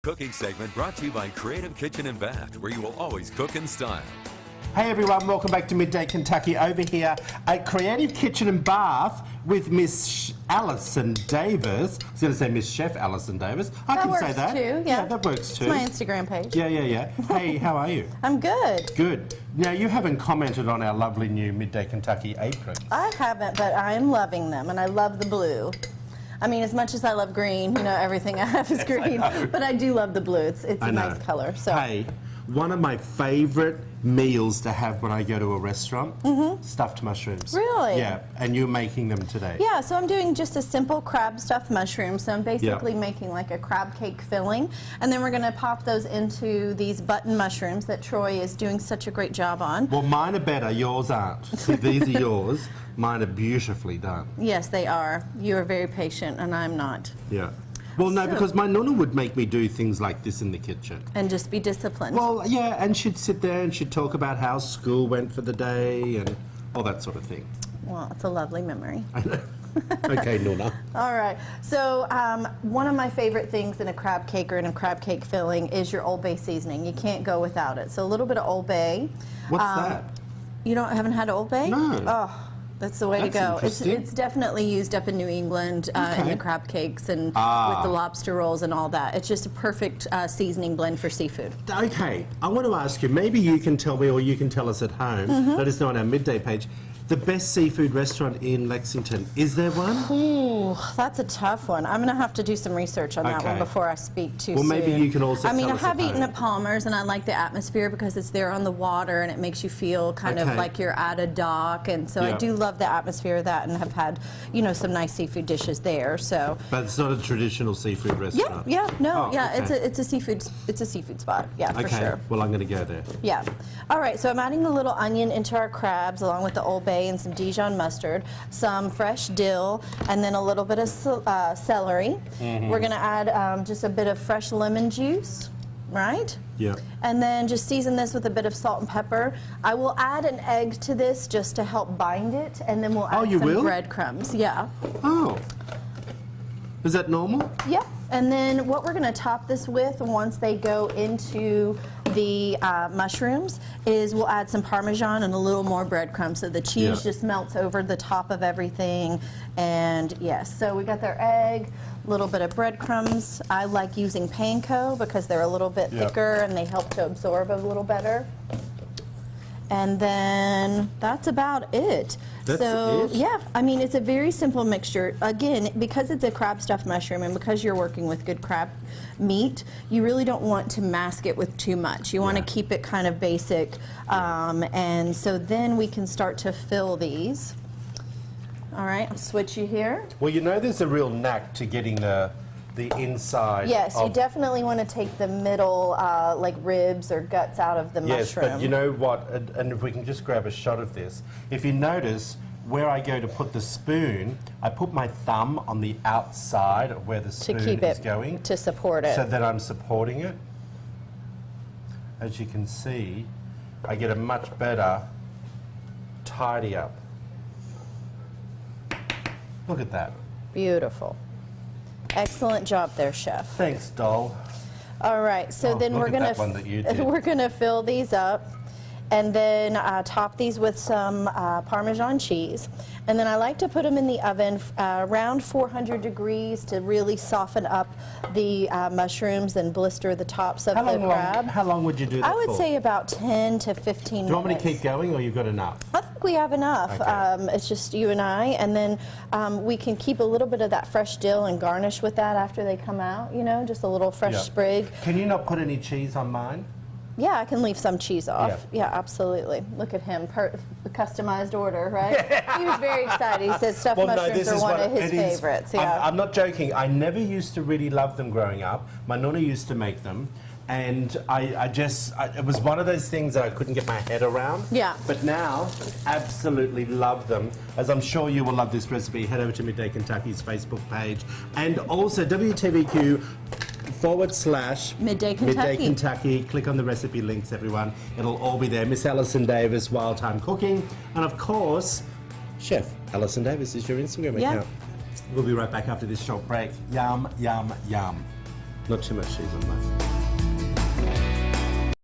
cooking segment brought to you by Creative Kitchen and Bath, where you will always cook in style. Hey everyone, welcome back to Midday Kentucky. Over here at Creative Kitchen and Bath with Miss Alison Davis. I was going to say Miss Chef Alison Davis. I That can works say that. too, yeah. that works too. It's my Instagram page. Yeah. Hey, how are you? I'm good. Good. Now, you haven't commented on our lovely new Midday Kentucky aprons. I haven't, but I am loving them, and I love the blue. I mean, as much as I love green, you know, everything I have is green, but I do love the blue. It's a nice color. So. Hey, one of my favorite meals to have when I go to a restaurant, stuffed mushrooms. Really? Yeah, and you're making them today. Yeah, so I'm doing just a simple crab stuffed mushroom. So I'm basically making like a crab cake filling, and then we're going to pop those into these button mushrooms that Troy is doing such a great job on. Well, mine are better, yours aren't. See, these are yours, mine are beautifully done. Yes, they are. You are very patient, and I'm not. Yeah. Well, no, because my nonna would make me do things like this in the kitchen. And just be disciplined. Well, yeah, and she'd sit there and she'd talk about how school went for the day and all that sort of thing. Well, it's a lovely memory. I know. Okay, Nonna. All right. So one of my favorite things in a crab cake or in a crab cake filling is your Old Bay seasoning. You can't go without it. So a little bit of Old Bay. What's that? You haven't had Old Bay? No. Oh. That's the way to go. It's definitely used up in New England in the crab cakes and with the lobster rolls and all that. It's just a perfect seasoning blend for seafood. Okay, I want to ask you, maybe you can tell me or you can tell us at home, let us know on our Midday page, the best seafood restaurant in Lexington, is there one? Ooh, that's a tough one. I'm going to have to do some research on that one before I speak too soon. Well, maybe you can also I mean, tell I us have at eaten home. at Palmer's, and I like the atmosphere because it's there on the water, and it makes you feel kind of like you're at a dock, and so I do love the atmosphere of that, and have had, some nice seafood dishes there. So. But it's not a traditional seafood restaurant. It's a seafood spot. Yeah, for sure. Well, I'm going to go there. Yeah. All right. So I'm adding a little onion into our crabs, along with the Old Bay and some Dijon mustard, some fresh dill, and then a little bit of celery. We're going to add just a bit of fresh lemon juice, right? Yeah. And then just season this with a bit of salt and pepper. I will add an egg to this just to help bind it, and then we'll add some breadcrumbs. Yeah. Oh. Is that normal? Yeah. And then what we're going to top this with once they go into the mushrooms is we'll add some Parmesan and a little more breadcrumbs so the cheese just melts over the top of everything. And yes, so we got their egg, a little bit of breadcrumbs. I like using panko because they're a little bit thicker and they help to absorb a little better. And then that's about it. Yeah, I mean, it's a very simple mixture. Again, because it's a crab stuffed mushroom and because you're working with good crab meat, you really don't want to mask it with too much. You want to keep it kind of basic. And so then we can start to fill these. All right, I'll switch you here. Well, there's a real knack to getting the inside. Yes, you definitely want to take the middle, like ribs or guts out of the mushroom. Yes, but you know what, and if we can just grab a shot of this, if you notice, where I go to put the spoon, I put my thumb on the outside of where the spoon is going. To support it. So that I'm supporting it. As you can see, I get a much better tidy up. Look at that. Beautiful. Excellent job there, Chef. Thanks, doll. All right, so then we're gonna fill these up, and then top these with some Parmesan cheese, and then I like to put them in the oven around 400 degrees to really soften up the mushrooms and blister the tops of the crab. How long would you do that I would for? say about 10 to 15 minutes. Do you want me to keep going, or you've got enough? I think we have enough. Okay. It's just you and I, and then we can keep a little bit of that fresh dill and garnish with that after they come out, just a little fresh sprig. Can you not put any cheese on mine? Yeah, I can leave some cheese off. Yeah, absolutely. Look at him, customized order, right? He was very excited. He said stuffed mushrooms are one of his favorites. Yeah. I'm not joking. I never used to really love them growing up. My nonna used to make them. And it was one of those things that I couldn't get my head around. Yeah. But now, absolutely love them. As I'm sure you will love this recipe, head over to Midday Kentucky's Facebook page. And also, WTVQ /Midday Kentucky. Midday Kentucky. Click on the recipe links, everyone. It'll all be there. Miss Alison Davis, Wild Time Cooking. And of course, Chef Alison Davis is your Instagram account. We'll be right back after this short break. Yum, yum, yum. Not too much cheese on that.